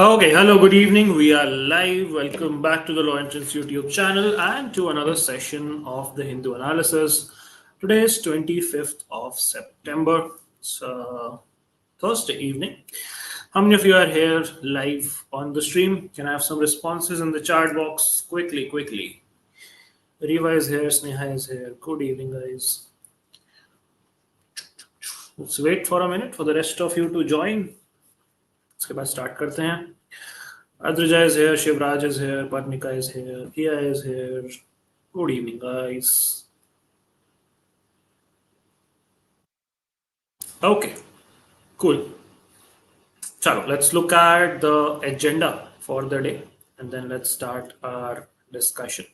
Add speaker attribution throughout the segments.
Speaker 1: Okay, hello, good evening. We are live. Welcome back to the Law Entrance YouTube channel and to another session of the Hindu analysis. Today is 25th of September. It's Thursday evening. How many of you are here live on the stream? Can I have some responses in the chat box? Quickly. Riva is here, Sneha is here. Good evening, guys. Let's wait for a minute for the rest of you to join. इसके बाद start करते हैं. Adrija is here, Shivraj is here, Parnika is here, Pia is here. Good evening, guys. Okay, cool. Chalo, let's look at the agenda for the day and then let's start our discussion.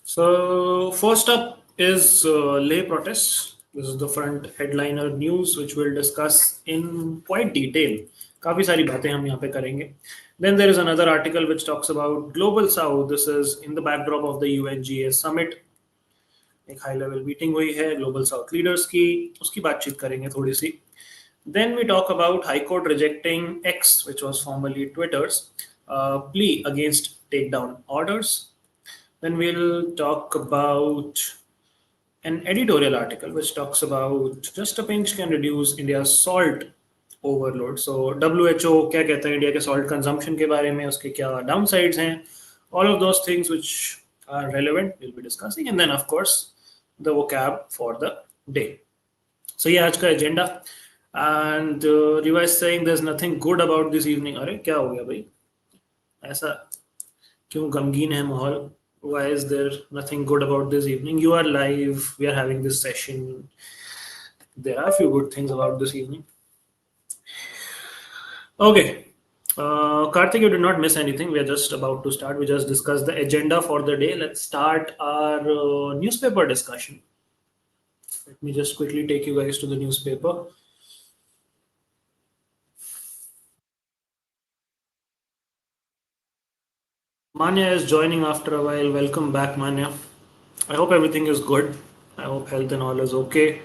Speaker 1: So first up is Leh protests. This is the front headliner news which we'll discuss in quite detail. काफी सारी बातें हम यहाँ पे करेंगे. Then there is another article which talks about Global South. This is in the backdrop of the UNGA summit. एक high level meeting हुई है Global South leaders की, उसकी बातचीत करेंगे थोड़ी सी. Then we talk about High Court rejecting X, which was formerly Twitter's plea against takedown orders. Then we'll talk about an editorial article which talks about just a pinch can reduce India's salt overload. So WHO क्या कहता है India के salt consumption के बारे में, उसके क्या downsides हैं, all of those things which are relevant we'll be discussing, and then of course the vocab for the day. So ये आज का agenda. And Riva is saying there's nothing good about this evening. अरे क्या हो गया भाई, ऐसा क्यों गमगीन है माहौल? Why is there nothing good about this evening? You are live, we are having this session. There are a few good things about this evening. Okay, Karthik, you did not miss anything. We are just about to start. We just discussed the agenda for the day. Let's start our newspaper discussion. Let me just quickly take you guys to the newspaper. Manya is joining after a while. Welcome back, Manya. I hope everything is good. I hope health and all is okay.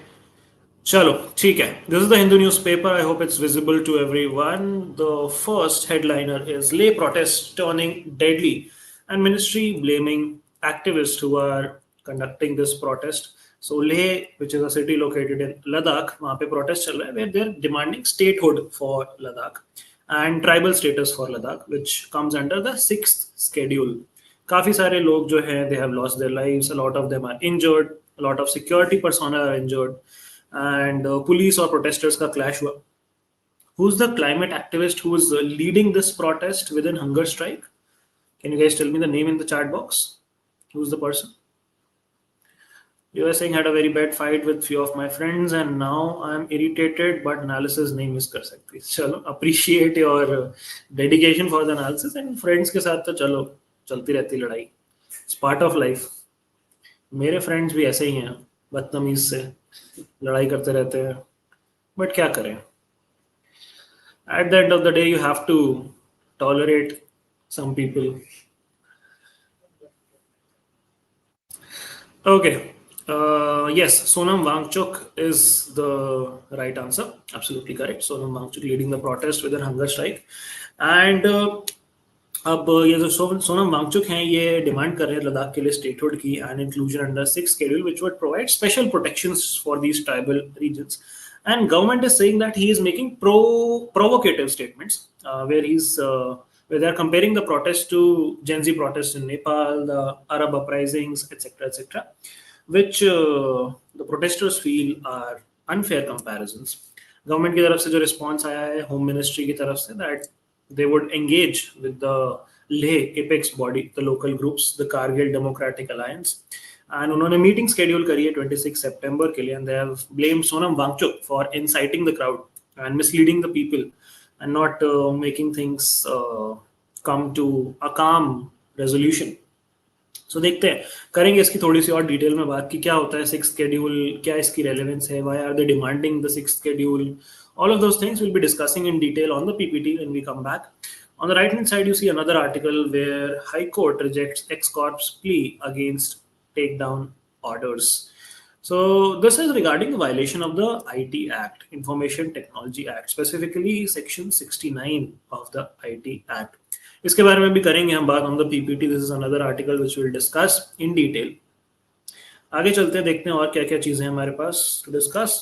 Speaker 1: Chalo, theek hai. This is the Hindu newspaper. I hope it's visible to everyone. The first headliner is Leh protests turning deadly and ministry blaming activists who are conducting this protest. So Leh, which is a city located in Ladakh, वहाँ पे protest चल रहा है where they're demanding statehood for Ladakh and tribal status for Ladakh, which comes under the 6th schedule. काफी सारे लोग जो हैं, they have lost their lives. A lot of them are injured. A lot of security personnel are injured. And police or protesters का clash हुआ. Who's the climate activist who is leading this protest within hunger strike? Can you guys tell me the name in the chat box? Who's the person? You were saying had a very bad fight with few of my friends and now I'm irritated but analysis नहीं miss कर सकती. चलो, appreciate your dedication for the analysis and friends के साथ तो चलो चलती रहती लड़ाई. It's part of life. मेरे friends भी ऐसे ही हैं, बदतमीज से लड़ाई करते रहते हैं, बट क्या करें? At the end of the day, you have to tolerate some people. Okay. Yes, Sonam Wangchuk is the right answer. Absolutely correct. Sonam Wangchuk leading the protest with a hunger strike. And अब ये जो सोनम वांगचुक हैं ये demand कर रहे हैं लद्दाख के लिए स्टेटहुड की and inclusion under 6th schedule which would provide special protections for these tribal regions, and government is saying that he is making provocative statements where they are comparing the protests to Gen Z protests in Nepal, the Arab uprisings, etc., which the protesters feel are unfair comparisons. Government की तरफ से जो response आया है home ministry की तरफ से that they would engage with the Leh apex body, the local groups, the Kargil Democratic Alliance, and उन्होंने meeting schedule करी है 26 September के लिए, and they have blamed Sonam Wangchuk for inciting the crowd and misleading the people and not making things come to a calm resolution. So देखते हैं, करेंगे इसकी थोड़ी सी और डिटेल में बात कि क्या होता है 6th schedule, क्या इसकी relevance है, why are they demanding the 6th schedule. All of those things we'll be discussing in detail on the PPT when we come back. On the right hand side, you see another article where High Court rejects X Corp's plea against takedown orders. So this is regarding the violation of the IT Act, Information Technology Act, specifically Section 69 of the IT Act. इसके बारे में भी करेंगे हम बात on the PPT. This is another article which we'll discuss in detail. आगे चलते हैं, देखते हैं और क्या क्या चीजें हमारे पास to discuss.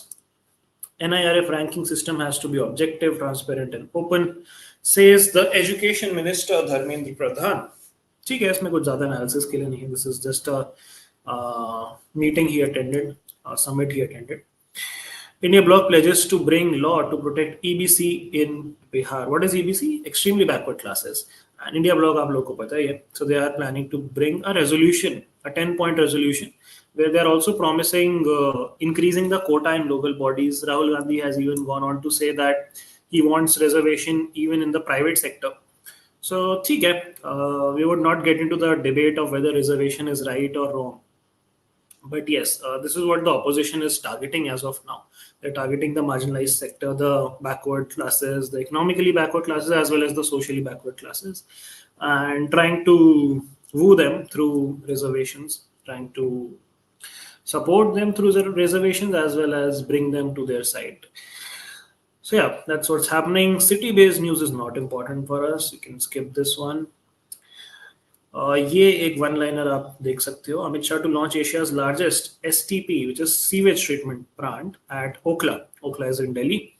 Speaker 1: NIRF ranking system has to be objective, transparent and open, says the Education Minister Dharmendra Pradhan. ठीक है, इसमें कुछ ज़्यादा analysis के लिए नहीं है. This is just a meeting he attended, a summit he attended. India bloc pledges to bring law to protect EBC in Bihar. What is EBC? Extremely backward classes. And India bloc, आप लोगों को पता ही है. So they are planning to bring a resolution, a 10-point resolution, where they are also promising increasing the quota in local bodies. Rahul Gandhi has even gone on to say that he wants reservation even in the private sector. So, ठीक है, we would not get into the debate of whether reservation is right or wrong. But yes, this is what the opposition is targeting as of now. They're targeting the marginalized sector, the backward classes, the economically backward classes, as well as the socially backward classes, and trying to woo them through reservations, trying to support them through the reservations, as well as bring them to their side. So yeah, that's what's happening. City-based news is not important for us. You can skip this one. ये एक one liner आप देख सकते हो. Amit Shah to launch Asia's largest STP, which is sewage treatment plant at Okhla. Okhla is in Delhi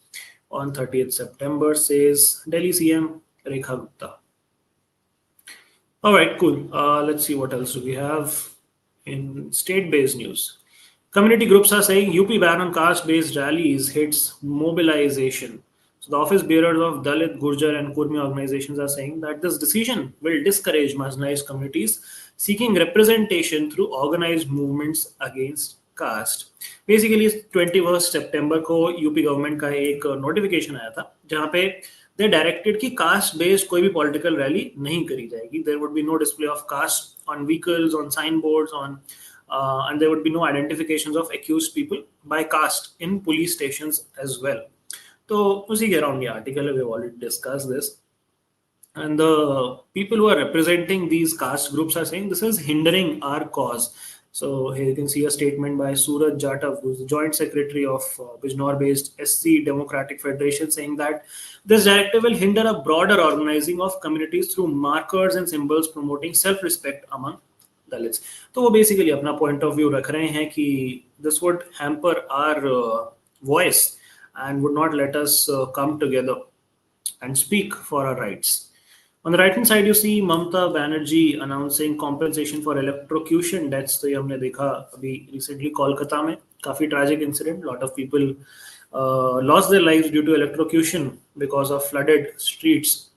Speaker 1: on 30th September, says Delhi CM Rekha Gupta. All right, cool. Let's see what else do we have in state-based news. Community groups are saying UP ban on caste-based rallies hits mobilization. So the office bearers of Dalit, Gurjar and Kurmi organizations are saying that this decision will discourage marginalized communities seeking representation through organized movements against caste. Basically, 21st September को UP government का एक notification आया था जहाँ पे they directed कि caste based कोई भी political rally नहीं करी जाएगी. There would be no display of caste on vehicles, on signboards, and there would be no identifications of accused people by caste in police stations as well. So उसी के around the article we have already discussed this, and the people who are representing these caste groups are saying this is hindering our cause. So here you can see a statement by Suraj Jatav, who is the Joint Secretary of Bijnor-based SC Democratic Federation, saying that this directive will hinder a broader organizing of communities through markers and symbols promoting self-respect among Dalits. तो वो basically अपना point of view रख रहे हैं कि this would hamper our voice and would not let us come together and speak for our rights. On the right hand side, you see Mamata Banerjee announcing compensation for electrocution deaths. तो ये हमने देखा अभी recently Kolkata में काफी tragic incident. Lot of people lost their lives due to electrocution because of flooded streets.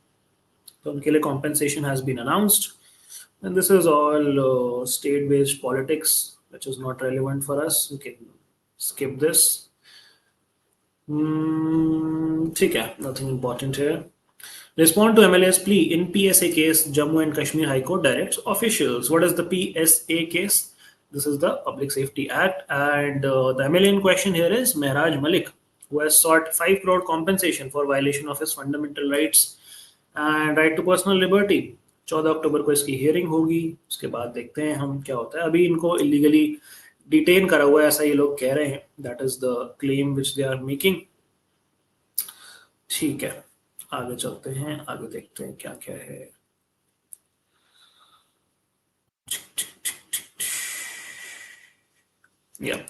Speaker 1: तो उनके लिए compensation has been announced. And this is all state-based politics, which is not relevant for us. We can skip this. ठीक है, nothing important here. Respond to MLA's plea in PSA case. Jammu and Kashmir High Court directs officials. What is the PSA case? This is the Public Safety Act, and the MLA in question here is Mehraj Malik, who has sought 5 crore compensation for violation of his fundamental rights and right to personal liberty. 14 अक्टूबर को इसकी hearing होगी. उसके बाद देखते हैं हम क्या होता है. अभी इनको इलीगली डिटेन करा हुआ है ऐसा ये लोग कह रहे हैं. That is the claim which they are making. ठीक है, आगे चलते हैं, आगे देखते हैं क्या क्या है. या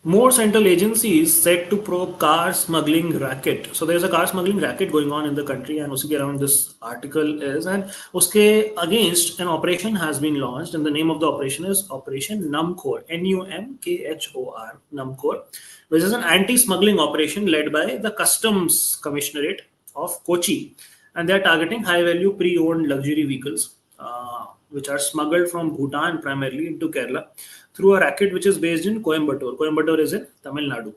Speaker 1: more central agencies set to probe car smuggling racket. So there's a car smuggling racket going on in the country, and usi ke around this article is, and uske against an operation has been launched, and the name of the operation is Operation Numkhor, NUMKHOR, Numkhor, which is an anti-smuggling operation led by the Customs Commissionerate of Kochi, and they're targeting high-value pre-owned luxury vehicles, which are smuggled from Bhutan primarily into Kerala through a racket which is based in Coimbatore. Coimbatore is in Tamil Nadu.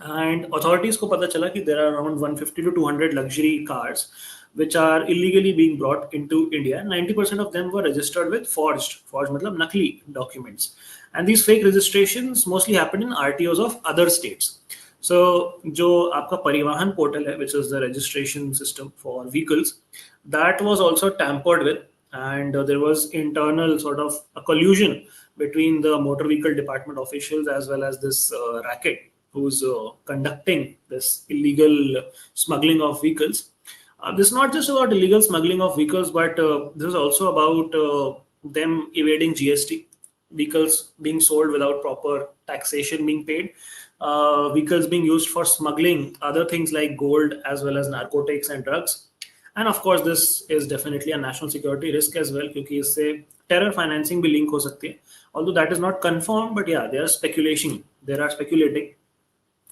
Speaker 1: And authorities को पता चला कि there are around 150 to 200 luxury cars which are illegally being brought into India. 90% of them were registered with forged मतलब नकली documents. And these fake registrations mostly happened in RTOs of other states. So जो आपका परिवहन portal है, which is the registration system for vehicles, that was also tampered with, and there was internal sort of a collusion between the motor vehicle department officials as well as this racket who's conducting this illegal smuggling of vehicles. This is not just about illegal smuggling of vehicles, but this is also about them evading GST, vehicles being sold without proper taxation being paid, vehicles being used for smuggling other things like gold as well as narcotics and drugs. And of course, this is definitely a national security risk as well, क्योंकि इससे terror financing भी link हो सकती है. Although that is not confirmed, but yeah, there are speculating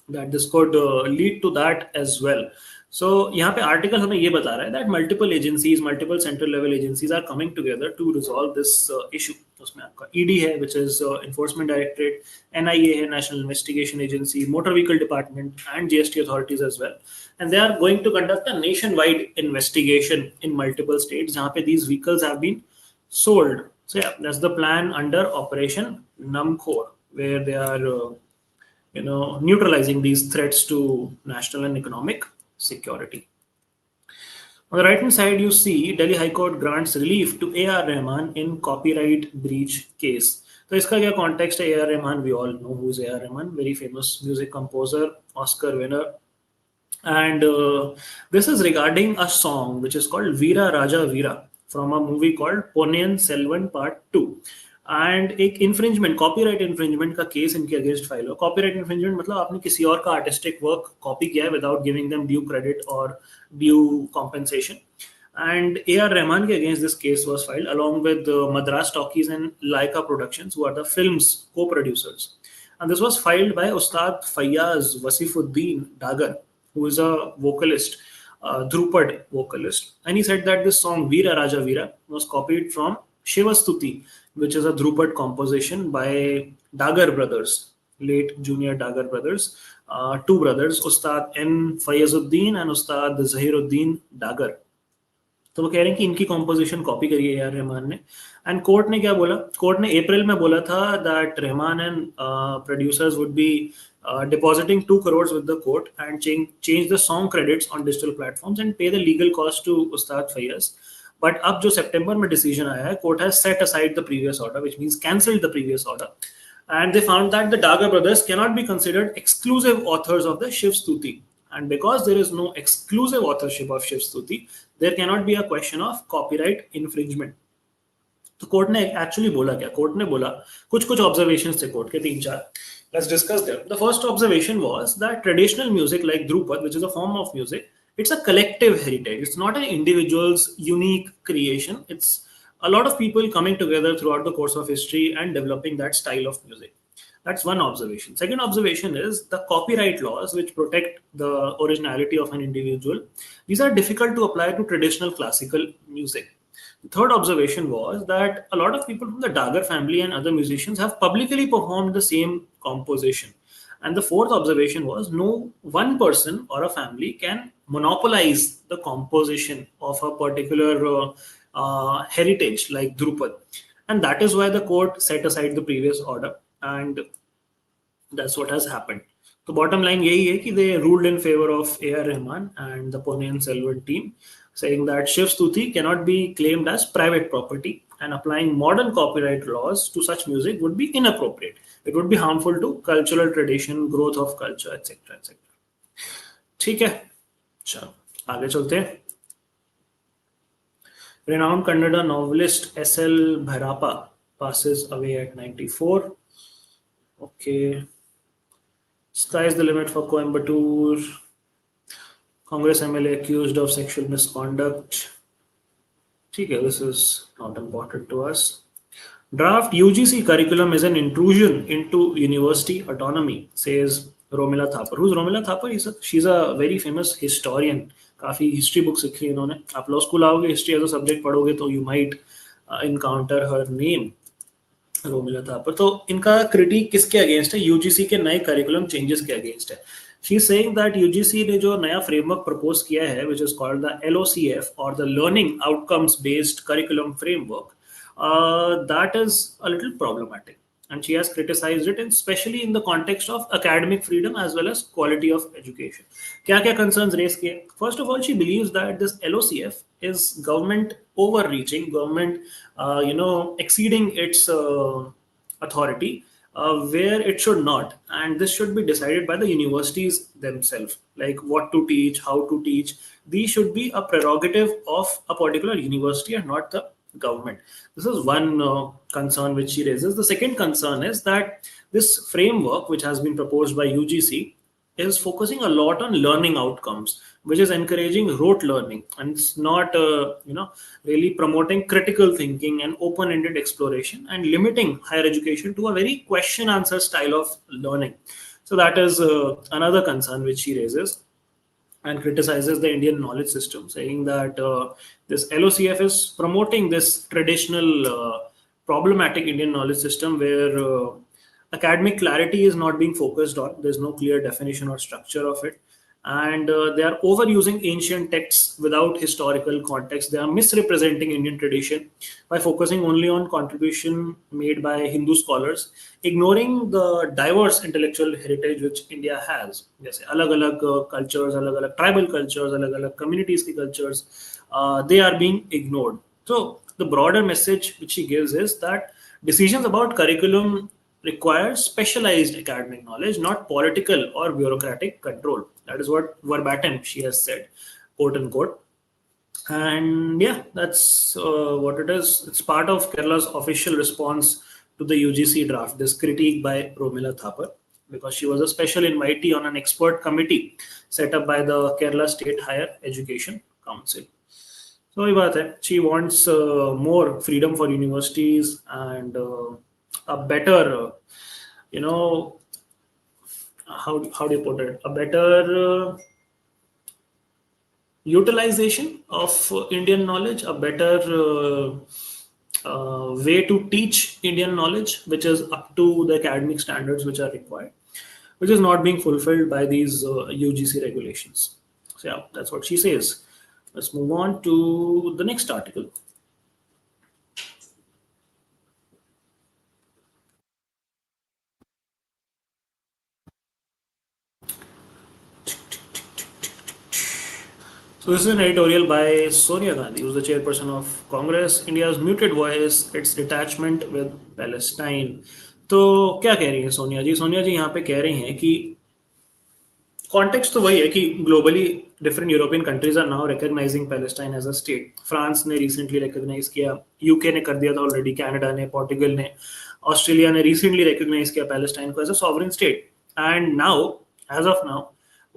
Speaker 1: that this could lead to that as well. So यहाँ पे article हमें ये बता रहा है that multiple central level agencies are coming together to resolve this issue. उसमें आपका ED है, which is Enforcement Directorate, NIA है, National Investigation Agency, Motor Vehicle Department, and GST authorities as well. And they are going to conduct a nationwide investigation in multiple states जहाँ पे these vehicles have been sold. So yeah, that's the plan under Operation Numkhor, where they are neutralizing these threats to national and economic security. On the right hand side, you see Delhi High Court grants relief to A.R. Rahman in copyright breach case. So, iska kya context hai? A.R. Rahman, we all know who is A.R. Rahman, very famous music composer, Oscar winner. And this is regarding a song which is called Veera Raja Veera from a movie called Ponniyin Selvan Part 2. And एक infringement, copyright infringement का case इनके against file हो. Copyright infringement मतलब आपने किसी और का artistic work copy किया है without giving them due credit और due compensation. And A.R. Rahman ke against this case was filed along with Madras Talkies and Laika Productions, who are the film's co-producers. And this was filed by Ustad Fayyaz Wasifuddin Dagar, who is a vocalist, Dhrupad vocalist. And he said that this song Veera Raja Veera was copied from Shivastuti, which is a Dhrupad composition by Dagar brothers, late junior Dagar brothers, two brothers, Ustad N. Fayyazuddin and Ustad Zahiruddin Dagar. तो वो कह रहे हैं कि इनकी composition copy करी है यार रहमान ने. एंड कोर्ट ने क्या बोला? कोर्ट ने अप्रैल में बोला था that Rahman and producers would be depositing 2 crores with the court and change the song credits on digital platforms and pay the legal cost to Ustad Fayyaz. But अब जो सितंबर में डिसीजन आया है, court has set aside the previous order, which means cancelled the previous order, and they found that the Dagar brothers cannot be considered exclusive authors of the Shiv Stuti, and because there is no exclusive authorship of Shiv Stuti, there cannot be a question of copyright infringement. तो court ने actually बोला क्या? Court ने बोला कुछ observations थे court के 3-4. Let's discuss them. The first observation was that traditional music like Dhrupad, which is a form of music, it's a collective heritage. It's not an individual's unique creation. It's a lot of people coming together throughout the course of history and developing that style of music. That's one observation. Second observation is the copyright laws, which protect the originality of an individual. These are difficult to apply to traditional classical music. The third observation was that a lot of people from the Dagar family and other musicians have publicly performed the same composition. And the fourth observation was no one person or a family can monopolize the composition of a particular heritage like Dhrupad. And that is why the court set aside the previous order. And that's what has happened. The bottom line yahi hai ki they ruled in favor of A.R. Rahman and the Ponniyin Selvan team, saying that Shiv Stuti cannot be claimed as private property, and applying modern copyright laws to such music would be inappropriate. It would be harmful to cultural tradition, growth of culture, etc. etc. ठीक है, चलो आगे चलते हैं. Renowned Kannada novelist S.L. Bhairappa passes away at 94. Okay. Sky's the limit for Coimbatore. Congress MLA accused of sexual misconduct. Okay, this is not important to us. Draft UGC curriculum is an intrusion into university autonomy, says Romila Thapar. Who's Romila Thapar? She's a very famous historian. काफी history books लिखी है इन्होंने. आप law school आओगे, history as a subject पढ़ोगे तो you might encounter her name, Romila Thapar. तो इनका क्रिटिक किसके अगेंस्ट है? यूजीसी के नए करिकुलम चेंजेस के अगेंस्ट है. She is saying that UGC ने जो नया फ्रेमवर्क प्रपोज किया है, which is called the LOCF और the learning outcomes based curriculum framework, that is a little problematic. And she has criticized it, and especially in the context of academic freedom as well as quality of education. क्या concerns raise किए? First of all, she believes that this LOCF is government overreaching, government, exceeding its authority where it should not. And this should be decided by the universities themselves, like what to teach, how to teach. These should be a prerogative of a particular university and not the government. This is one concern which she raises. The second concern is that this framework, which has been proposed by UGC, is focusing a lot on learning outcomes, which is encouraging rote learning, and it's not, really promoting critical thinking and open-ended exploration, and limiting higher education to a very question-answer style of learning. So that is another concern which she raises, and criticizes the Indian knowledge system, saying that this LOCF is promoting this traditional problematic Indian knowledge system where academic clarity is not being focused on. There's no clear definition or structure of it. And they are overusing ancient texts without historical context. They are misrepresenting Indian tradition by focusing only on contribution made by Hindu scholars, ignoring the diverse intellectual heritage which India has. Yes, alag-alag cultures, alag-alag tribal cultures, alag-alag communities ki cultures, they are being ignored. So the broader message which he gives is that decisions about curriculum requires specialized academic knowledge, not political or bureaucratic control. That is what verbatim she has said, quote unquote. And yeah, that's what it is. It's part of Kerala's official response to the UGC draft, this critique by Romila Thapar, because she was a special invitee on an expert committee set up by the Kerala State Higher Education Council. So वही बात है, she wants more freedom for universities and a better, how do you put it? A better utilization of Indian knowledge, a better way to teach Indian knowledge, which is up to the academic standards which are required, which is not being fulfilled by these UGC regulations. So yeah, that's what she says. Let's move on to the next article. So this is an editorial by Sonia Gandhi, who is the chairperson of Congress. India's muted voice, its detachment with Palestine. तो क्या कह रही हैं सोनिया जी? सोनिया जी यहाँ पे कह रही हैं कि कॉन्टेक्स्ट तो वही है कि globally different European countries are now recognising Palestine as a state. France ने रिसेंटली रिकॉग्नाइज किया, यूके ने कर दिया था ऑलरेडी, कनाडा ने, पोर्टुगल ने, ऑस्ट्रेलिया ने रिसेंटली रिकॉग्नाइज किया पैलेस्टाइन को as a sovereign state. And now, as of now,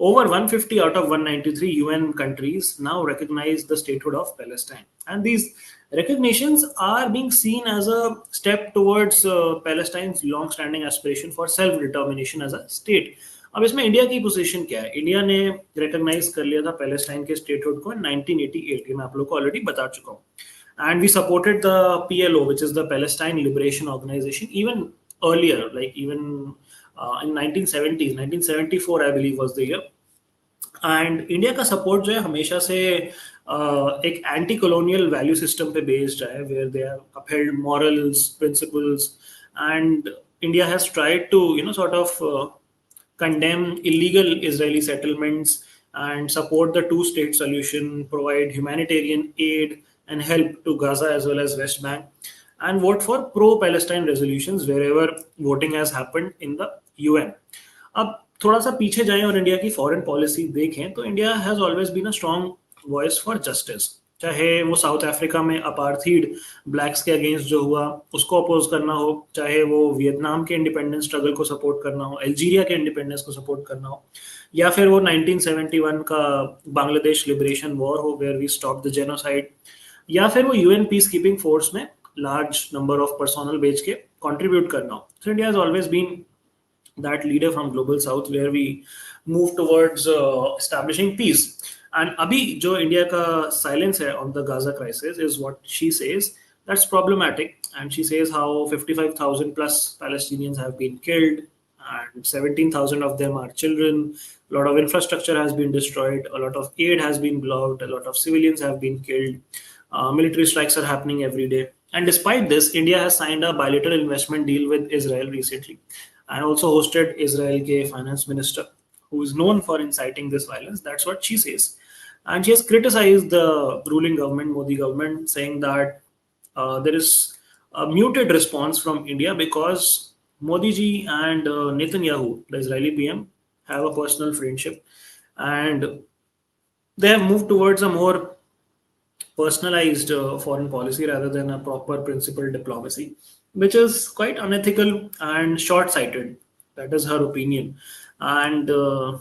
Speaker 1: over 150 out of 193 UN countries now recognize the statehood of Palestine. And these recognitions are being seen as a step towards Palestine's long-standing aspiration for self-determination as a state. अब इसमें India की position क्या है? India ने recognise कर लिया था Palestine के स्टेटहुड को 1988. मैं आप लोग को ऑलरेडी बता चुका हूँ. And we supported the PLO, which is the Palestine Liberation Organization, even earlier, like even in 1970s, 1974 I believe was the year. And India का सपोर्ट जो है हमेशा से एक एंटी कॉलोनियल वैल्यू सिस्टम पे बेस्ड है, where they have upheld morals, principles, and India has tried to sort of condemn illegal Israeli settlements and support the two-state solution, provide humanitarian aid and help to Gaza as well as West Bank, and vote for pro-Palestine resolutions wherever voting has happened in the UN. अब थोड़ा सा पीछे जाएं और India की foreign policy देखें तो India has always been a strong voice for justice. चाहे वो साउथ अफ्रीका में अपार्थीड ब्लैक्स के अगेंस्ट जो हुआ उसको अपोज करना हो, चाहे वो वियतनाम के इंडिपेंडेंस स्ट्रगल को सपोर्ट करना हो, अल्जीरिया के इंडिपेंडेंस को सपोर्ट करना हो, या फिर वो 1971 का बांग्लादेश लिबरेशन वॉर हो where we stop the genocide, या फिर वो यूएन पीस कीपिंग फोर्स में लार्ज नंबर ऑफ पर्सोनल बेच के कंट्रीब्यूट करना हो. So India has always been that leader from global south where we move towards establishing peace. And abhi jo India ka silence hai on the Gaza crisis is what she says that's problematic. And she says how 55,000 plus Palestinians have been killed and 17,000 of them are children. A lot of infrastructure has been destroyed, a lot of aid has been blocked, a lot of civilians have been killed, military strikes are happening every day. And despite this, India has signed a bilateral investment deal with Israel recently, and also hosted Israel ke finance minister, who is known for inciting this violence. That's what she says. And she has criticized the ruling government, Modi government, saying that there is a muted response from India because Modi ji and Netanyahu, the Israeli PM, have a personal friendship, and they have moved towards a more personalized foreign policy rather than a proper principled diplomacy, which is quite unethical and short sighted. That is her opinion. And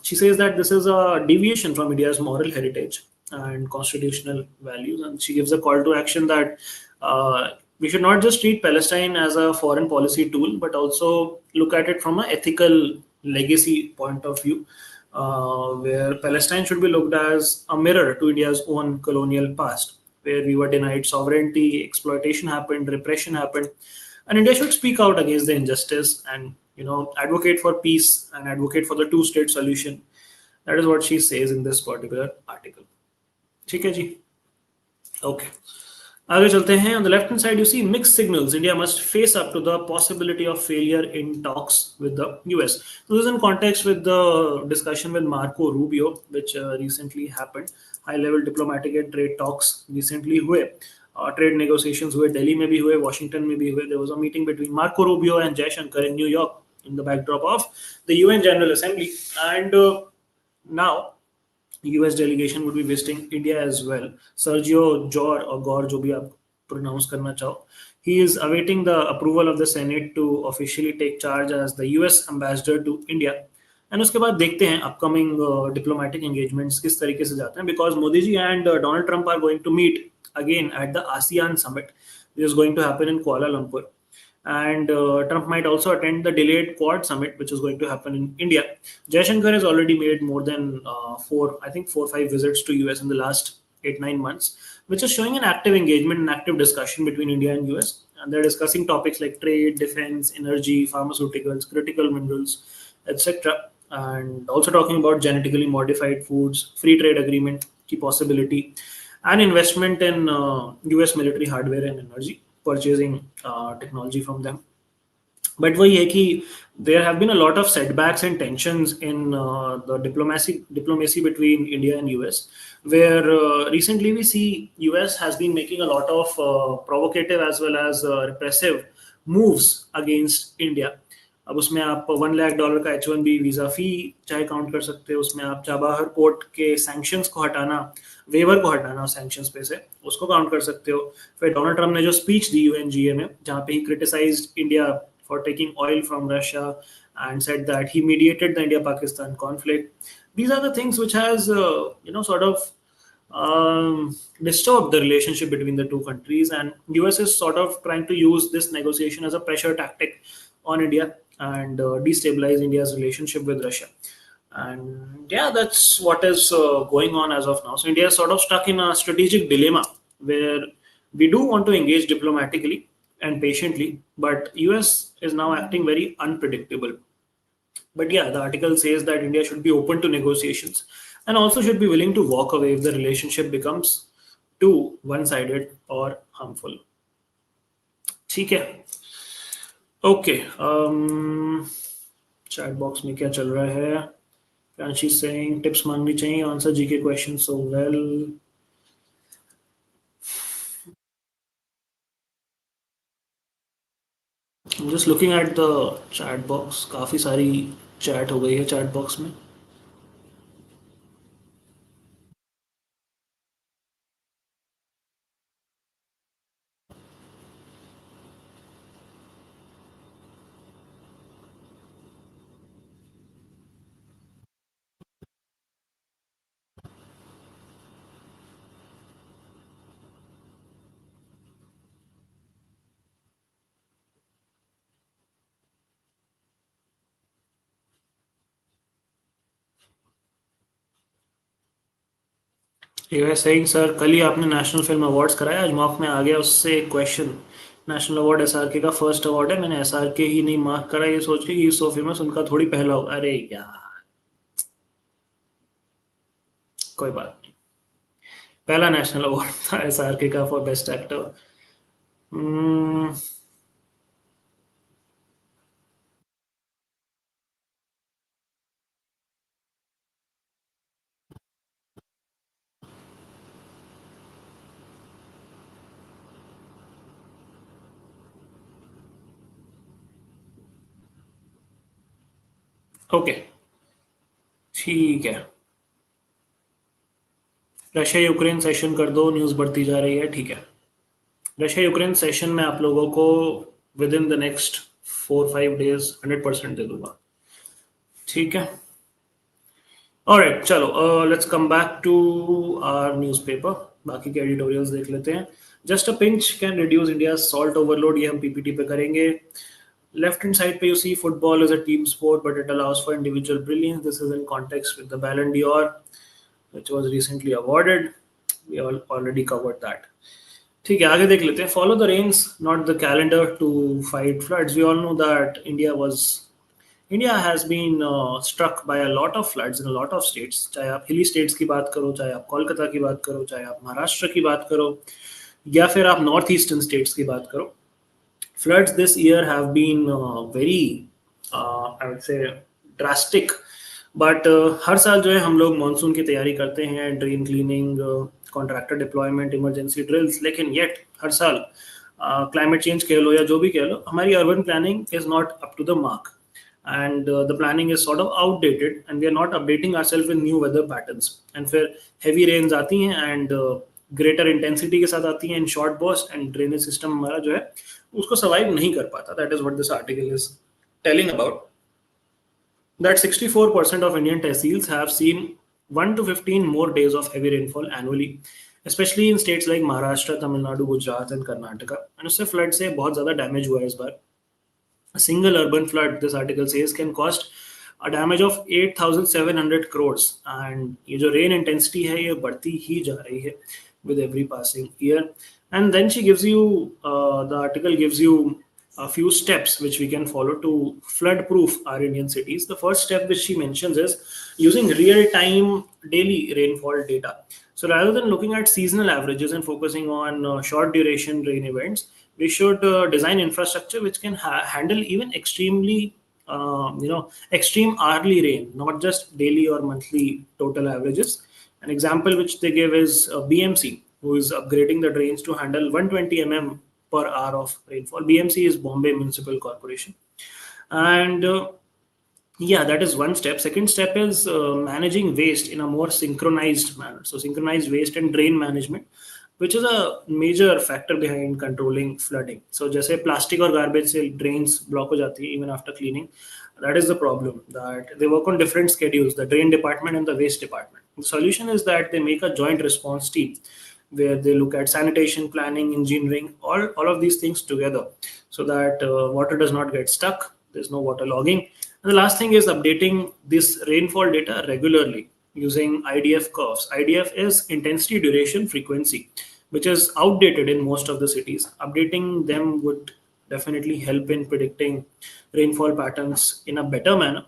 Speaker 1: she says that this is a deviation from India's moral heritage and constitutional values. And she gives a call to action that we should not just treat Palestine as a foreign policy tool, but also look at it from an ethical legacy point of view, where Palestine should be looked as a mirror to India's own colonial past, where we were denied sovereignty, exploitation happened, repression happened, and India should speak out against the injustice and advocate for peace and advocate for the two-state solution. That is what she says in this particular article. ठीक है जी. Okay. आगे चलते हैं. On the left hand side, you see mixed signals. India must face up to the possibility of failure in talks with the US. This is in context with the discussion with Marco Rubio, which recently happened. High level diplomatic and trade talks recently हुए. Trade negotiations हुए, दिल्ली में भी हुए, Washington में भी हुए. There was a meeting between Marco Rubio and Jaishankar in New York in the backdrop of the UN General Assembly. And now US delegation would be visiting India as well. Sergio Jor or Gore, जो भी आप pronounce करना चाहो, he is awaiting the approval of the Senate to officially take charge as the US ambassador to India. And उसके बाद देखते हैं upcoming diplomatic engagements किस तरीके से जाते हैं, because Modi ji and Donald Trump are going to meet again at the ASEAN summit, which is going to happen in Kuala Lumpur. And Trump might also attend the delayed Quad summit, which is going to happen in India. Jaishankar has already made more than four or five visits to US in the last 8-9 months, which is showing an active engagement and active discussion between India and US. And they're discussing topics like trade, defense, energy, pharmaceuticals, critical minerals, etc. And also talking about genetically modified foods, free trade agreement, key possibility, and investment in US military hardware and energy, purchasing technology from them. But वही है कि there have been a lot of setbacks and tensions in the diplomacy between India and US, where recently we see US has been making a lot of provocative as well as repressive moves against India. अब उसमें आप $1 लाख का H1B visa फी चाहे count कर सकते हो, उसमें आप चाबहार पोर्ट के सैंक्शंस को हटाना, वेवर को हटाना सैंक्शंस पे से, उसको काउंट कर सकते हो. फिर डोनाल्ड ट्रम्प ने जो स्पीच दी यूएनजीए में, जहाँ पे he criticised India for taking oil from Russia and said that he mediated the India-Pakistan conflict. These are the things which has, sort of disturbed the relationship between the two countries, and US is sort of trying to use this negotiation as a pressure tactic on India and destabilize India's relationship with Russia. And yeah, that's what is going on as of now. So India is sort of stuck in a strategic dilemma where we do want to engage diplomatically and patiently, but US is now acting very unpredictable. But yeah, the article says that India should be open to negotiations and also should be willing to walk away if the relationship becomes too one-sided or harmful. ठीक है. Okay. Chat box में क्या चल रहा है? Franchi saying tips मांगनी चाहिए, answer GK questions so well. I'm just looking at the chat box. काफी सारी chat हो गई है chat box में. You were saying सर कल ही आपने नेशनल फिल्म अवार्ड्स कराया, आज मॉक में आ गया उससे एक क्वेश्चन. नेशनल अवार्ड एसआरके का फर्स्ट अवार्ड है, मैंने एसआरके ही नहीं मार्क करा ये सोच के कि सो फेमस उनका थोड़ी पहला हो. अरे यार कोई बात नहीं, पहला नेशनल अवार्ड था एसआरके का फॉर बेस्ट एक्टर. ओके, ठीक है। रशिया यूक्रेन सेशन कर दो, न्यूज़ बढ़ती जा रही है, ठीक है। रशिया यूक्रेन सेशन में आप लोगों को with in the next 4-5 days 100% दे दूंगा, ठीक है। ऑलराइट, चलो let's come back to our newspaper. बाकी के एडिटोरियल्स देख लेते हैं। Just a pinch can reduce India salt overload, ये हम पीपीटी पे करेंगे। लेफ्ट हैंड साइड पे you see football is a team sport but it allows for individual brilliance, this is in context with the Ballon d'Or which was recently awarded. We all already covered that. ठीक है, आगे देख लेते हैं। Follow the rains, not the calendar to fight floods. We all know that India has been struck by a lot of floods in a lot of states. चाहे आप hilly states की बात करो, चाहे आप कोलकाता की बात करो, चाहे आप महाराष्ट्र की बात करो, या फिर आप नॉर्थ ईस्टर्न स्टेट्स की बात करो। Floods this year have been very, I would say, drastic. But हर साल जो है हम लोग मानसून की तैयारी करते हैं, drain cleaning, contractor deployment, emergency drills, लेकिन येट हर साल क्लाइमेट चेंज कह लो या जो भी कह लो, हमारी urban planning is not up to the mark and the planning is sort of outdated and we are not updating ourself with new weather patterns. And फिर हैवी रेन्स आती हैं एंड ग्रेटर इंटेंसिटी के साथ आती हैं in short burst and drainage system हमारा जो है उसको सर्वाइव नहीं कर पाता। That is what this article is telling about, that 64% of Indian tehsils have seen 1 to 15 more days of heavy rainfall annually, especially in states like Maharashtra, Tamil Nadu, Gujarat and Karnataka. And उससे flood से बहुत ज़्यादा damage हुआ है इस बार। A single urban flood, this article says, can cost a damage of 8,700 crores. And ये जो rain intensity है ये बढ़ती ही जा रही है with every passing year. And then she gives you, the article gives you a few steps which we can follow to flood proof our Indian cities. The first step which she mentions is using real time daily rainfall data. So rather than looking at seasonal averages and focusing on short duration rain events, we should design infrastructure which can handle even extremely extreme hourly rain, not just daily or monthly total averages. An example which they give is BMC, who is upgrading the drains to handle 120 mm per hour of rainfall. BMC is Bombay Municipal Corporation. And yeah, that is one step. Second step is managing waste in a more synchronized manner. So synchronized waste and drain management, which is a major factor behind controlling flooding. So जैसे plastic और garbage से drains block हो जाती है even after cleaning. That is the problem, that they work on different schedules, the drain department and the waste department. The solution is that they make a joint response team where they look at sanitation, planning, engineering, all of these things together so that water does not get stuck, there's no water logging. And the last thing is updating this rainfall data regularly using IDF curves. IDF is intensity, duration, frequency, which is outdated in most of the cities. Updating them would definitely help in predicting rainfall patterns in a better manner.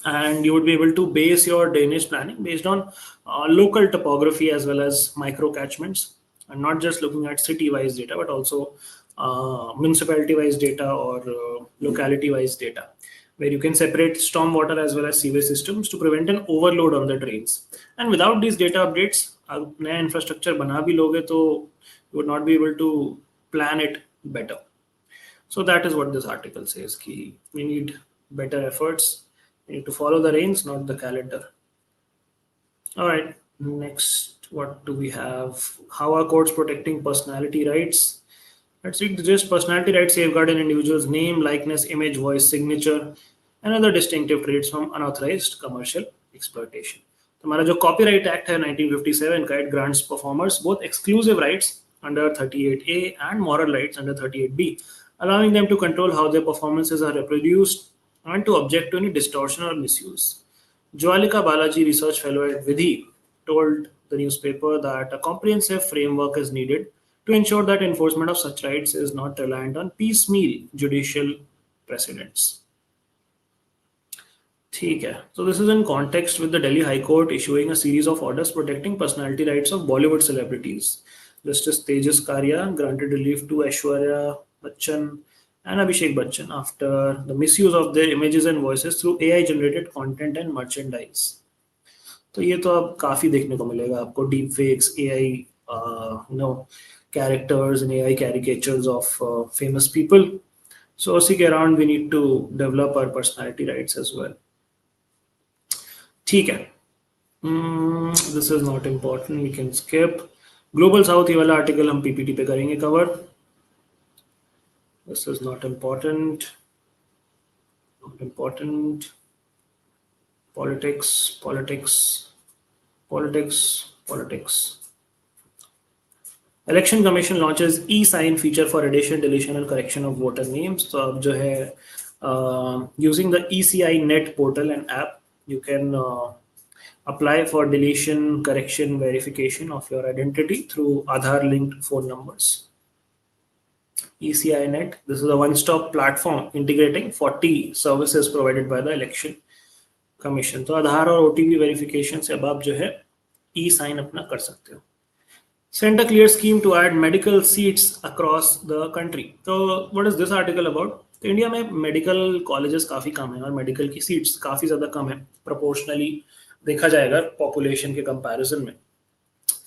Speaker 1: And you would be able to base your drainage planning based on local topography as well as micro catchments, and not just looking at city-wise data, but also municipality-wise data or locality-wise data, where you can separate stormwater as well as sewage systems to prevent an overload on the drains. And without these data updates, आप नया infrastructure बना भी लोगे तो you would not be able to plan it better. So that is what this article says, कि we need better efforts. We need to follow the rains, not the calendar. All right, next, what do we have? How are courts protecting personality rights? Let's read the gist. Personality rights safeguard an individual's name, likeness, image, voice, signature, and other distinctive traits from unauthorized commercial exploitation. हमारा जो Copyright Act है 1957 का, it grants performers both exclusive rights under 38A and moral rights under 38B, allowing them to control how their performances are reproduced and to object to any distortion or misuse. Jwalika Balaji, research fellow at Vidhi, told the newspaper that a comprehensive framework is needed to ensure that enforcement of such rights is not reliant on piecemeal judicial precedents. ठीक है, so this is in context with the Delhi High Court issuing a series of orders protecting personality rights of Bollywood celebrities. Justice Tejas Karya granted relief to Aishwarya Bachchan and Abhishek Bachchan after the misuse of their images and voices through AI generated content and merchandise. तो ये तो अब काफी देखने को मिलेगा आपको, deep fakes, AI characters and AI caricatures of famous people. So उसी के around we need to develop our personality rights as well. ठीक है. This is not important, we can skip. Global south ये वाला आर्टिकल हम PPT पे करेंगे cover. This is not important. Not important. Politics, politics, politics, politics. Election Commission launches e-sign feature for addition, deletion and correction of voter names. तो अब जो है using the ECI net portal and app, you can apply for deletion, correction, verification of your identity through Aadhaar linked phone numbers. ECI net, this is a one-stop platform integrating 40 services provided by the Election Commission. तो आधार और OTP verification से अब आप जो है e-sign अपना कर सकते हो. Send a clear scheme to add medical seats across the country. तो what is this article about? तो इंडिया में मेडिकल कॉलेजेस काफ़ी कम है और मेडिकल की सीट्स काफ़ी ज़्यादा कम है प्रोपोर्शनली देखा जाएगा पॉपुलेशन के कंपैरिजन में.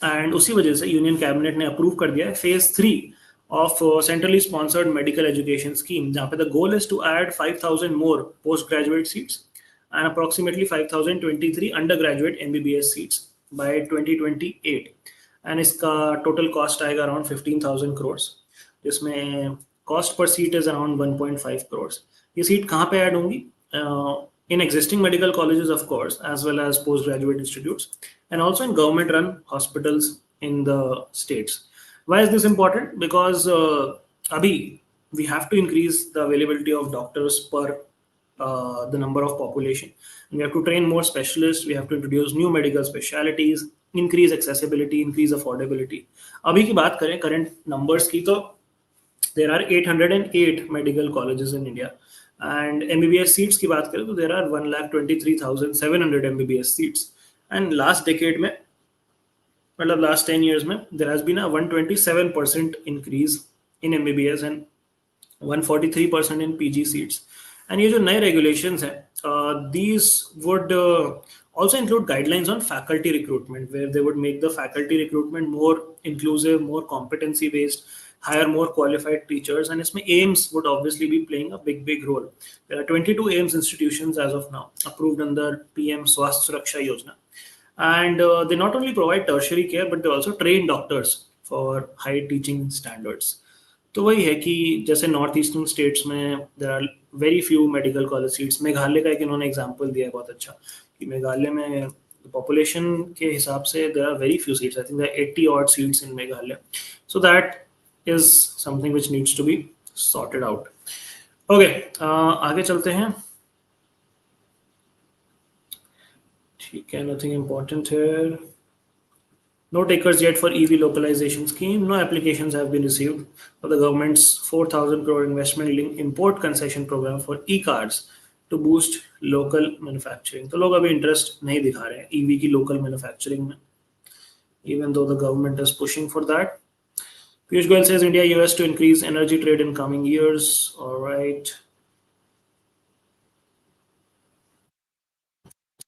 Speaker 1: एंड उसी वजह से यूनियन कैबिनेट ने अप्रूव कर दिया है phase 3 of centrally sponsored medical education scheme, जहाँ पे the goal is to add 5,000 more postgraduate seats and approximately 5,023 undergraduate MBBS seats by 2028. And इसका total cost आएगा around 15,000 crores, जिसमें cost per seat is around 1.5 crores. ये seat कहाँ पे add होंगी? In existing medical colleges, of course, as well as postgraduate institutes, and also in government-run hospitals in the states. Why is this important? Because abhi we have to increase the availability of doctors per the number of population. We have to train more specialists. We have to introduce new medical specialities, increase accessibility, increase affordability. Abhi ki baat kare current numbers ki, to there are 808 medical colleges in India, and MBBS seats की बात करें तो there are 1,23,700 MBBS seats. And last decade में मतलब last 10 years में there has been a 127% increase in MBBS and 143% in PG seats. And ये जो नए regulations हैं, these would also include guidelines on faculty recruitment, where they would make the faculty recruitment more inclusive, more competency based, hire more qualified teachers, and इसमें AIIMS would obviously be playing a big role. There are 22 AIIMS institutions as of now approved under PM Swasth Suraksha Yojana. And they not only provide tertiary care, but they also train doctors for high teaching standards. तो वही है कि जैसे north eastern states में there are very few medical college seats. Meghalaya का एक इन्होंने example दिया है बहुत अच्छा कि मेघालय में पॉपुलेशन के हिसाब से there are very few seats. I think there are 80 odd seats in Meghalaya. So that is something which needs to be sorted out. Okay, आगे चलते हैं. ठीक है, nothing important here. No takers yet for EV localization scheme. No applications have been received for the government's 4,000 crore investment-linked import concession program for e-cars to boost local manufacturing. तो लोग अभी interest नहीं दिखा रहे हैं EV की local manufacturing में, even though the government is pushing for that. Piyush Goyal says India-US to increase energy trade in coming years. All right.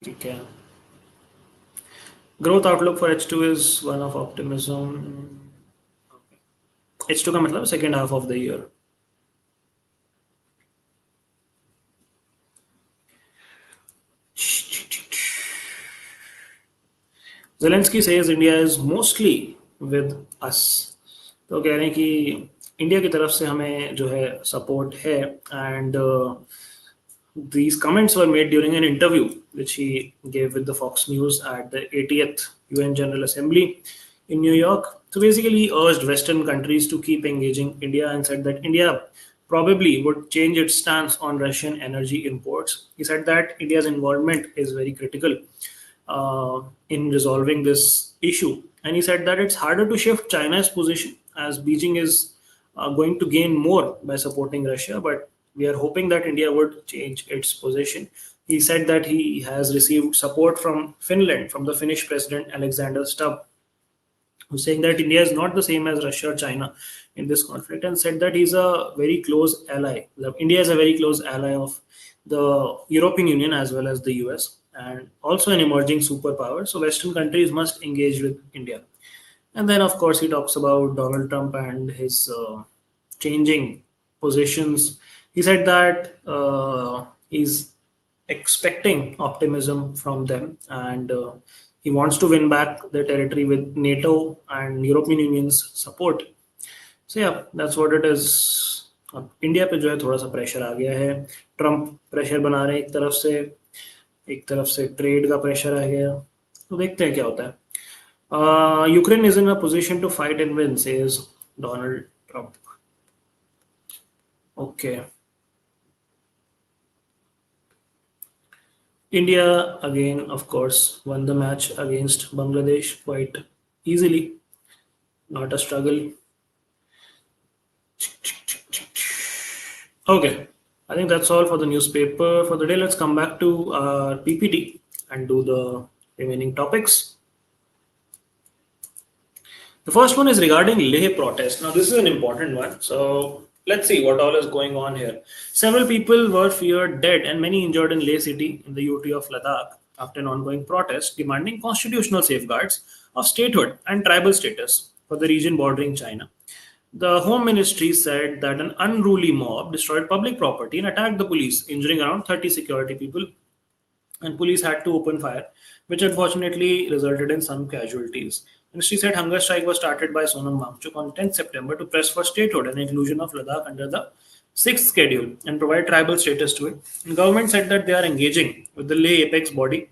Speaker 1: ठीक है. Growth outlook for H2 is one of optimism. H2 का मतलब second half of the year. Zelensky says India is mostly with us. तो कह रहे हैं कि India की तरफ से हमें जो है सपोर्ट है. And these comments were made during an interview which he gave with the Fox News at the 80th UN General Assembly in New York. So basically he urged Western countries to keep engaging India and said that India probably would change its stance on Russian energy imports. He said that India's involvement is very critical in resolving this issue. And he said that it's harder to shift China's position as Beijing is going to gain more by supporting Russia, but we are hoping that India would change its position. He said that he has received support from Finland, from the Finnish president Alexander Stubb, who's saying that India is not the same as Russia or China in this conflict, and said that he's a very close ally. India is a very close ally of the European Union as well as the US, and also an emerging superpower. So Western countries must engage with India. And then, of course, he talks about Donald Trump and his changing positions. He said that he's expecting optimism from them, and he wants to win back the territory with NATO and European Union's support. So yeah, that's what it is. अब India पे जो है थोड़ा सा pressure आ गया है, Trump pressure बना रहे हैं एक तरफ से ट्रेड का प्रेशर आ गया, तो देखते हैं क्या होता है. Ukraine is in a position to fight and win, says Donald Trump. Okay. India again, of course, won the match against Bangladesh quite easily. Not a struggle. Okay, I think that's all for the newspaper for the day. Let's come back to our PPT and do the remaining topics. The first one is regarding Leh protest. Now, this is an important one. So, let's see what all is going on here. Several people were feared dead and many injured in Leh city in the UT of Ladakh after an ongoing protest demanding constitutional safeguards of statehood and tribal status for the region bordering China. The Home Ministry said that an unruly mob destroyed public property and attacked the police, injuring around 30 security people, and police had to open fire, which unfortunately resulted in some casualties. Ministry said hunger strike was started by Sonam Wangchuk on 10th September to press for statehood and inclusion of Ladakh under the 6th schedule and provide tribal status to it. The government said that they are engaging with the Leh Apex Body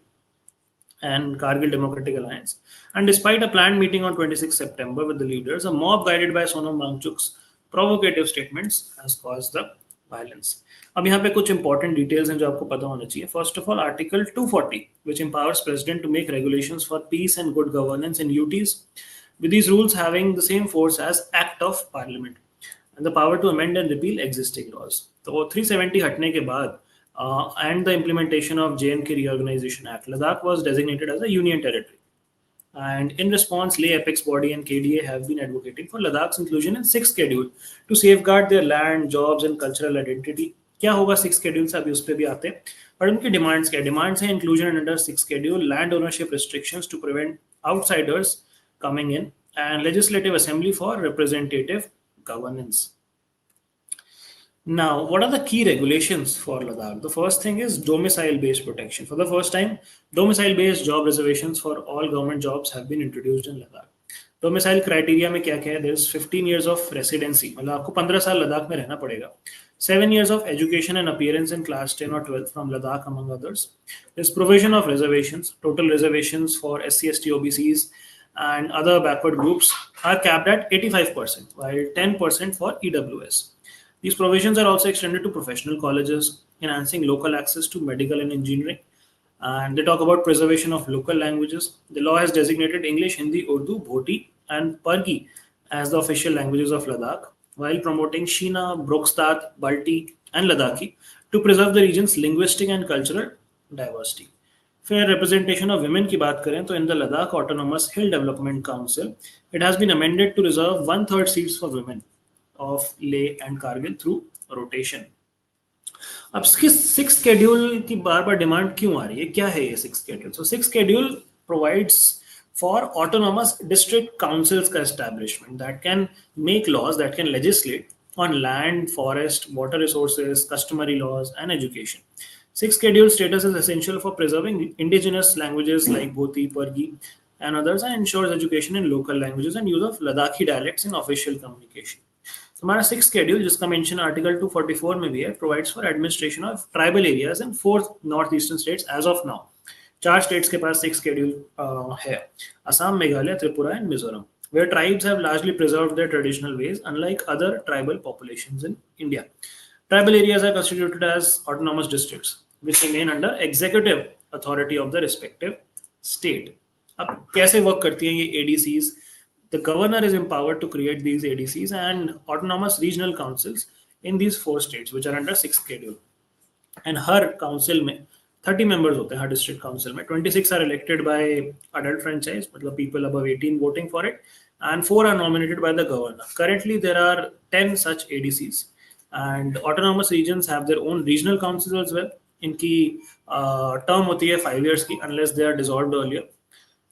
Speaker 1: and Kargil Democratic Alliance. And despite a planned meeting on 26 September with the leaders, a mob guided by Sonam Wangchuk's provocative statements has caused the violence. अब यहाँ पे कुछ important details हैं जो आपको पता होना चाहिए. First of all, Article 240, which empowers President to make regulations for peace and good governance in UTs, with these rules having the same force as Act of Parliament and the power to amend and repeal existing laws. तो 370 हटने के बाद and the implementation of J&K Reorganization Act, Ladakh was designated as a union territory. And in response, Leh Apex Body and KDA have been advocating for Ladakh's inclusion in 6th schedule to safeguard their land, jobs and cultural identity. क्या होगा 6th schedule से, अभी उस पर भी आते हैं. पर उनकी डिमांड्स क्या? डिमांड्स है inclusion under 6th schedule, land ownership restrictions to prevent outsiders coming in, and legislative assembly for representative governance. Now, what are the key regulations for Ladakh? The first thing is domicile-based protection. For the first time, domicile-based job reservations for all government jobs have been introduced in Ladakh. Domicile criteria में क्या क्या है? There is 15 years of residency. मतलब आपको 15 साल लद्दाख में रहना पड़ेगा. 7 years of education and appearance in class 10 or 12 from Ladakh, among others. There's provision of reservations. Total reservations for SC, ST, OBCs and other backward groups are capped at 85%, while 10% for EWS. These provisions are also extended to professional colleges, enhancing local access to medical and engineering. And they talk about preservation of local languages. The law has designated English, Hindi, Urdu, Bhoti, and Pargi as the official languages of Ladakh, while promoting Shina, Brookstat, Balti, and Ladakhi to preserve the region's linguistic and cultural diversity. Fair representation of women की बात करें तो in the Ladakh Autonomous Hill Development Council, it has been amended to reserve 1/3 seats for women of Leh and Kargil through rotation. अब six schedule की बार बार demand क्यों आ रही है? क्या है ये six schedule? So six schedule provides for autonomous district councils का establishment that can make laws, that can legislate on land, forest, water resources, customary laws, and education. Sixth schedule status is essential for preserving indigenous languages like Bhoti, Pargi, and others, and ensures education in local languages and use of Ladakhi dialects in official communication. So, हमारा six schedule जिसका mention article 244 में भी है, provides for administration of tribal areas in 4 north eastern states as of now. 4 states के पास six schedule है, Assam, Meghalaya, Tripura and Mizoram, where tribes have largely preserved their traditional ways, unlike other tribal populations in India. Tribal areas are constituted as autonomous districts, which remain under executive authority of the respective state. अब कैसे work करती हैं ये ADCs? The governor is empowered to create these ADCs and autonomous regional councils in these 4 states, which are under 6th schedule. And her council में 30 members होते हैं हर district council में. 26 are elected by adult franchise, मतलब people above 18 voting for it, and 4 are nominated by the governor. Currently, there are 10 such ADCs, and autonomous regions have their own regional councils as well. इनकी term होती है 5 years की, unless they are dissolved earlier.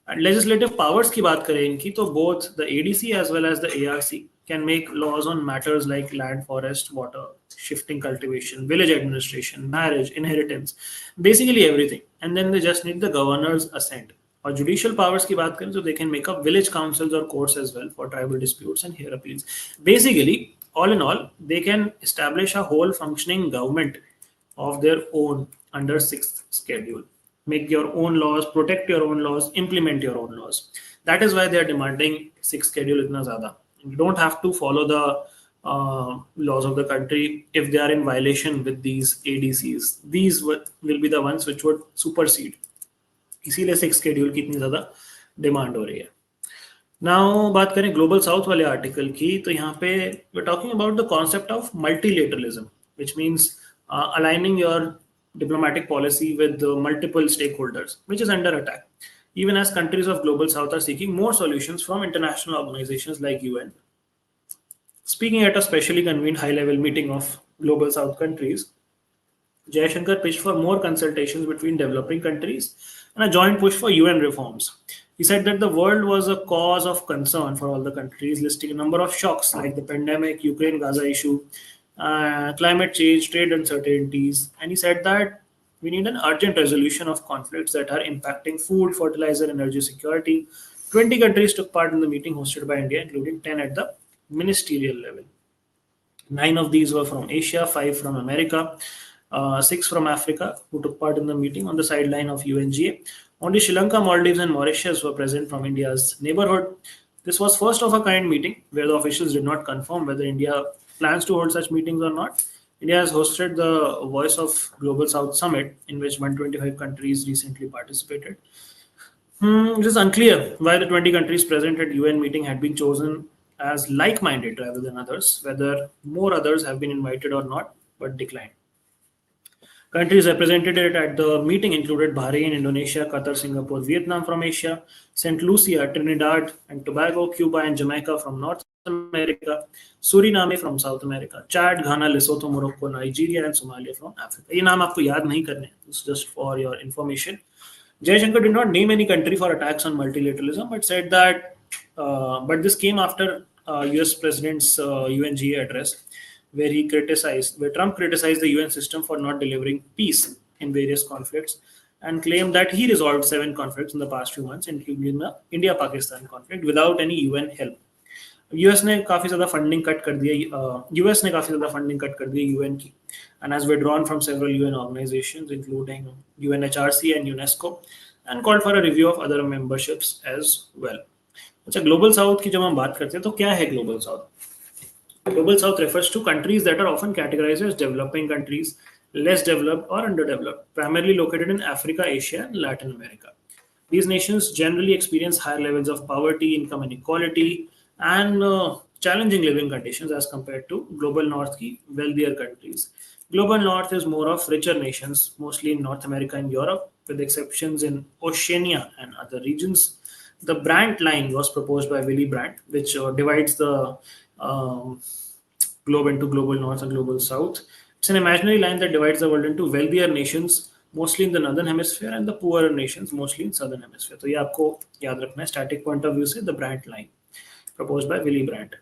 Speaker 1: And legislative powers की बात करें इनकी, तो both the ADC as well as the ARC can make laws on matters like land, forest, water, shifting cultivation, village administration, marriage, inheritance, basically everything. And then they just need the governor's assent. और judicial powers की बात करें तो they can make up village councils or courts as well for tribal disputes and hear appeals. Basically, all in all, they can establish a whole functioning government of their own under sixth schedule. Make your own laws, protect your own laws, implement your own laws. That is why they are demanding sixth schedule itna zyada. You don't have to follow the laws of the country if they are in violation with these ADCs. These will be the ones which would supersede. इसीलिए six schedule की इतनी ज़्यादा demand हो रही है. Now बात करें global south वाले आर्टिकल की, तो यहाँ पे we talking about the concept of multilateralism, which means aligning your diplomatic policy with multiple stakeholders, which is under attack, even as countries of global south are seeking more solutions from international organizations like UN. Speaking at a specially convened high-level meeting of global south countries, Jaishankar pitched for more consultations between developing countries and a joint push for UN reforms. He said that the world was a cause of concern for all the countries, listing a number of shocks like the pandemic, Ukraine-Gaza issue, climate change, trade uncertainties. And he said that we need an urgent resolution of conflicts that are impacting food, fertilizer, energy security. 20 countries took part in the meeting hosted by India, including 10 at the ministerial level. 9 of these were from Asia, 5 from America, 6 from Africa, who took part in the meeting on the sideline of UNGA. Only Sri Lanka, Maldives, and Mauritius were present from India's neighborhood. This was first of a kind meeting where the officials did not confirm whether India plans to hold such meetings or not. India has hosted the Voice of Global South Summit, in which 125 countries recently participated. It is unclear why the 20 countries present at UN meeting had been chosen as like-minded rather than others, whether more others have been invited or not, but declined. Countries represented at the meeting included Bahrain, Indonesia, Qatar, Singapore, Vietnam from Asia, St. Lucia, Trinidad and Tobago, Cuba and Jamaica from North America, Suriname from South America, Chad, Ghana, Lesotho, Morocco, Nigeria and Somalia from Africa. ये नाम आपको याद नहीं करने, it's just for your information. Jaishankar did not name any country for attacks on multilateralism, but said that, but this came after US President's UNGA address, where Trump criticized the UN system for not delivering peace in various conflicts and claimed that he resolved 7 conflicts in the past few months, including the India-Pakistan conflict, without any UN help. US ने काफी ज्यादा funding cut कर दिया UN की, and has withdrawn from several UN organizations including UNHRC and UNESCO and called for a review of other memberships as well. अच्छा, global south की जब हम बात करते हैं तो क्या है global south? Global South refers to countries that are often categorized as developing countries, less developed or underdeveloped, primarily located in Africa, Asia, and Latin America. These nations generally experience higher levels of poverty, income inequality, and challenging living conditions as compared to Global North की wealthier countries. Global North is more of richer nations, mostly in North America and Europe, with exceptions in Oceania and other regions. The Brandt line was proposed by Willy Brandt, which divides the globe into Global North and Global South. It's an imaginary line that divides the world into wealthier nations, mostly in the northern hemisphere, and the poorer nations, mostly in southern hemisphere. तो ये आपको याद रखना है static point of view से, the Brandt line, proposed by Willy Brandt.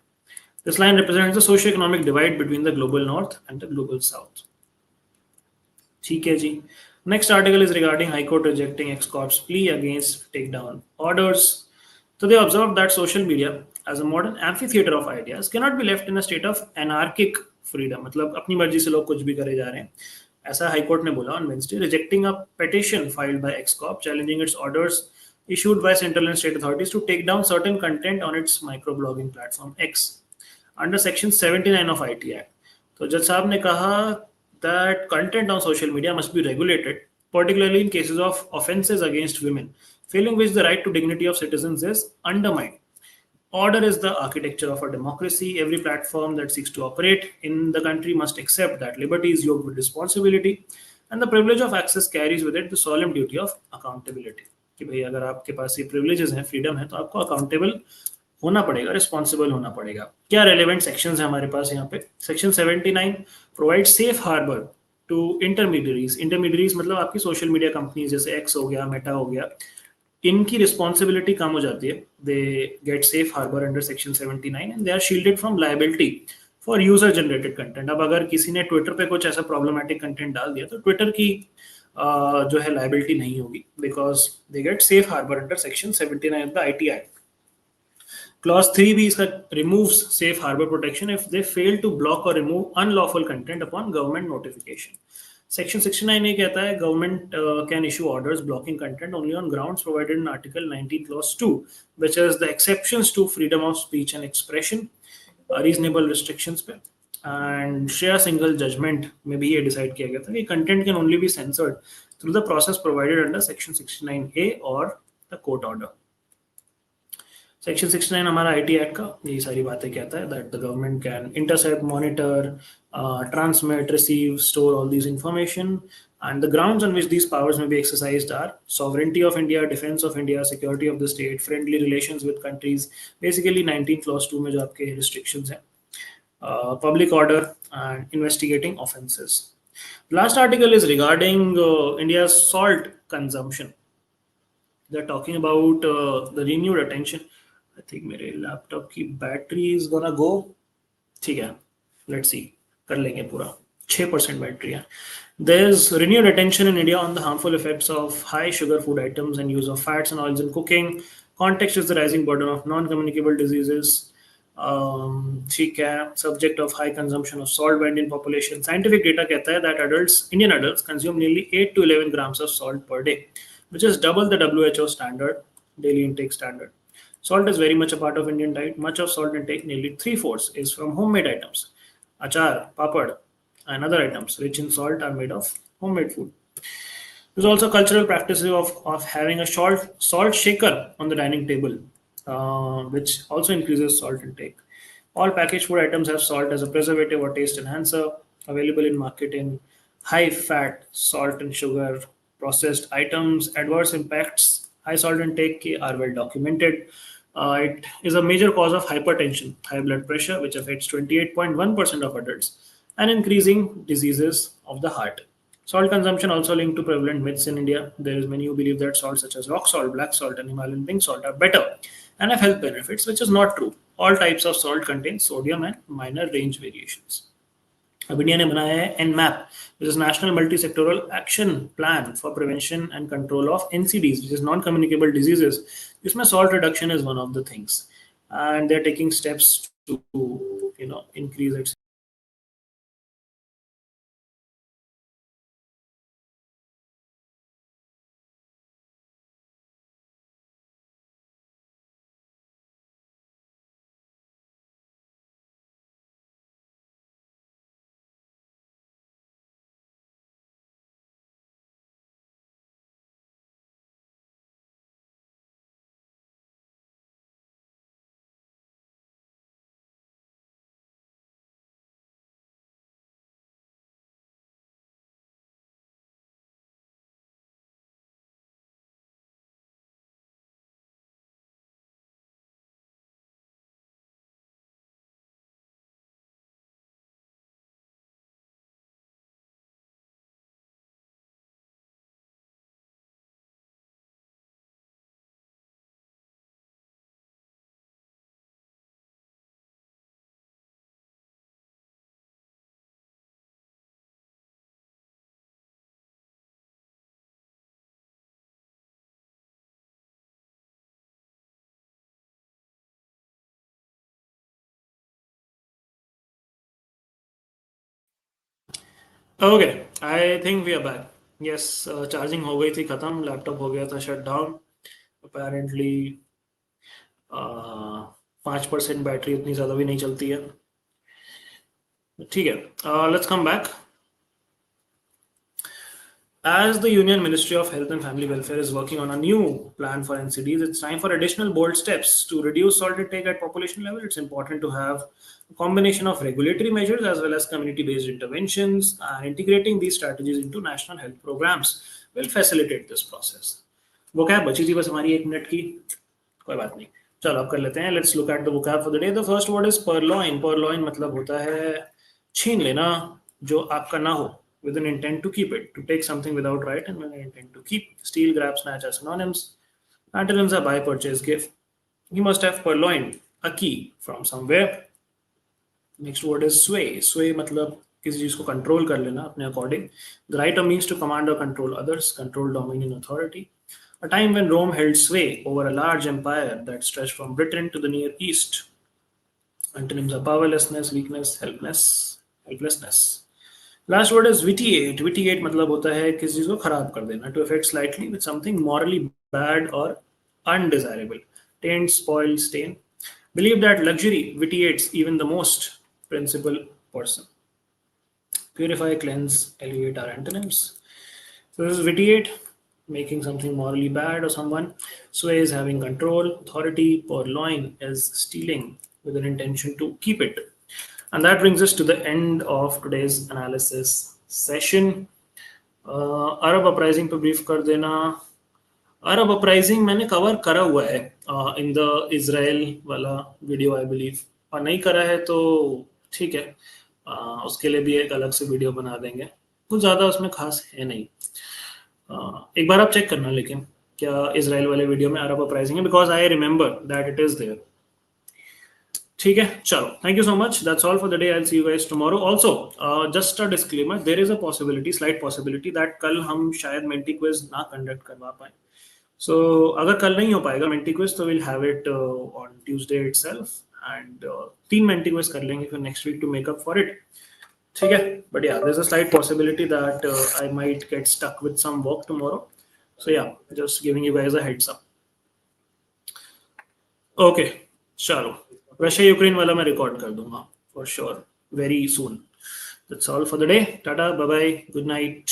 Speaker 1: This line represents the socio-economic divide between the Global North and the Global South. ठीक है जी. Next article is regarding High Court rejecting ex-corp's plea against takedown orders. So they observed that social media, as a modern amphitheater of ideas, cannot be left in a state of anarchic freedom. मतलब अपनी मर्जी से लोग कुछ भी करे जा रहे हैं. ऐसा हाई कोर्ट ने बोला on Wednesday, rejecting a petition filed by ex-corp challenging its orders issued by central and state authorities to take down certain content on its microblogging platform X under Section 79 of IT Act. तो जज साहब ने कहा that content on social media must be regulated, particularly in cases of offences against women, failing which the right to dignity of citizens is undermined. Order is the architecture of a democracy. Every platform that seeks to operate in the country must accept that liberty is yoked with responsibility, and the privilege of access carries with it the solemn duty of accountability. कि भाई अगर आपके पास ये privileges हैं, freedom है, तो आपको accountable होना पड़ेगा, responsible होना पड़ेगा. क्या relevant sections हैं हमारे पास यहाँ पे? Section 79 provides safe harbor to intermediaries. Intermediaries मतलब आपकी social media companies जैसे X हो गया, Meta हो गया, इनकी रिस्पॉन्सिबिलिटी कम हो जाती है. They get safe harbour under section 79 and they are shielded from liability for user generated content. अब अगर किसी ने ट्विटर पे कुछ ऐसा प्रॉब्लमेटिक कंटेंट डाल दिया तो ट्विटर की जो है लाइबिलिटी नहीं होगी, because they get safe harbour under section 79 of the IT act. Clause 3B is that removes safe harbor protection if they fail to block or remove unlawful content upon government notification. Section 69 ये कहता है government can issue orders blocking content only on grounds provided in Article 19 Clause 2, which is the exceptions to freedom of speech and expression, reasonable restrictions पे. And share single judgment में भी ये decide किया गया था कि content can only be censored through the process provided under Section 69A or the court order. Section 69 हमारा IT act का यही सारी बातें कहता है that the government can intercept, monitor, transmit, receive, store all this information, and the grounds on which these powers may be exercised are sovereignty of India, defense of India, security of the state, friendly relations with countries, basically 19 clause 2 में जो आपके restrictions हैं, public order and investigating offenses. Last article is regarding India's salt consumption. They're talking about the renewed attention. I think मेरे laptop की battery is gonna go. ठीक है, let's see, कर लेंगे पूरा. 6% बैटरी है. There's renewed attention in India on the harmful effects of high sugar food items and use of fats and oils in cooking. Context is the rising burden of non-communicable diseases. ठीक है, subject of high consumption of salt by Indian population. Scientific data कहता है that Indian adults consume nearly 8 to 11 grams of salt per day, which is double the WHO standard, daily intake standard. Salt is very much a part of Indian diet. Much of salt intake, nearly 3/4, is from homemade items. Achar, papad, and other items rich in salt are made of homemade food. There's also cultural practices of having a salt shaker on the dining table, which also increases salt intake. All packaged food items have salt as a preservative or taste enhancer. Available in market in high fat, salt and sugar processed items. Adverse impacts high salt intake are well documented. It is a major cause of hypertension, high blood pressure, which affects 28.1% of adults, and increasing diseases of the heart. Salt consumption also linked to prevalent myths in India. There is many who believe that salts such as rock salt, black salt, and Himalayan pink salt are better and have health benefits, which is not true. All types of salt contain sodium and minor range variations. अब India ने बनाया है NMAP, which is National Multi-Sectoral Action Plan for Prevention and Control of NCDs, which is non-communicable diseases. इसमें salt reduction is one of the things, and they're taking steps to increase its. Okay, I think we are back. Yes, charging हो गई थी खत्म, laptop हो गया था shut down. Apparently 5% battery उतनी ज़्यादा भी नहीं चलती है. ठीक है, let's come back. As the Union Ministry of Health and Family Welfare is working on a new plan for NCDs, it's time for additional bold steps to reduce salt intake at population level. It's important to have a combination of regulatory measures as well as community-based interventions, and integrating these strategies into national health programs will facilitate this process. Vocab बची थी बस हमारी 1 minute की, कोई बात नहीं, चलो अब कर लेते हैं. Let's look at the vocab for the day. The first word is purloin. Purloin मतलब होता है छीन लेना जो आपका ना हो, with an intent to keep it, to take something without right and with an intent to keep. Steal, grab, snatch are synonyms. Antonyms are buy, purchase, give. He must have purloined a key from somewhere. Next word is sway. Sway मतलब किसी चीज को control कर लेना अपने according. The right of means to command or control others, control, dominion, authority. A time when Rome held sway over a large empire that stretched from Britain to the Near East. Antonyms are powerlessness, weakness, helplessness. Last word is vitiate. Vitiate मतलब होता है किसी चीज को खराब कर देना. To affect slightly with something morally bad or undesirable. Taint, spoil, stain. Believe that luxury vitiates even the most principled person. Purify, cleanse, elevate are antonyms. So this is vitiate, making something morally bad or someone. Sway is having control. Authority. Purloin is stealing with an intention to keep it. And that brings us to the end of today's analysis session. Arab uprising पे brief कर देना. अरब uprising मैंने cover करा हुआ है in the Israel वाला video I believe, और नहीं करा है तो ठीक है, उसके लिए भी एक अलग से वीडियो बना देंगे. कुछ ज़्यादा उसमें खास है नहीं. एक बार आप चेक करना लेकिन क्या इजराइल वाले वीडियो में अरब अपराइजिंग है, because I remember that it is there. ठीक है, चलो, thank you so much. That's all for the day. I will see you guys tomorrow. Also just a disclaimer, there is a possibility, slight possibility that कल हम शायद Menti quiz ना conduct करवा पाए. सो अगर कल नहीं हो पाएगा मेंटी क्विज तो will have it on Tuesday itself, and 3 Menti quiz कर लेंगे फिर next week to make up for it. ठीक है, but yeah there is a slight possibility that I might get stuck with some work tomorrow. So yeah, just giving you guys a heads up. Okay, चलो, Russia Ukraine वाला मैं record कर दूंगा for sure very soon. That's all for the day. Tata, bye bye, good night.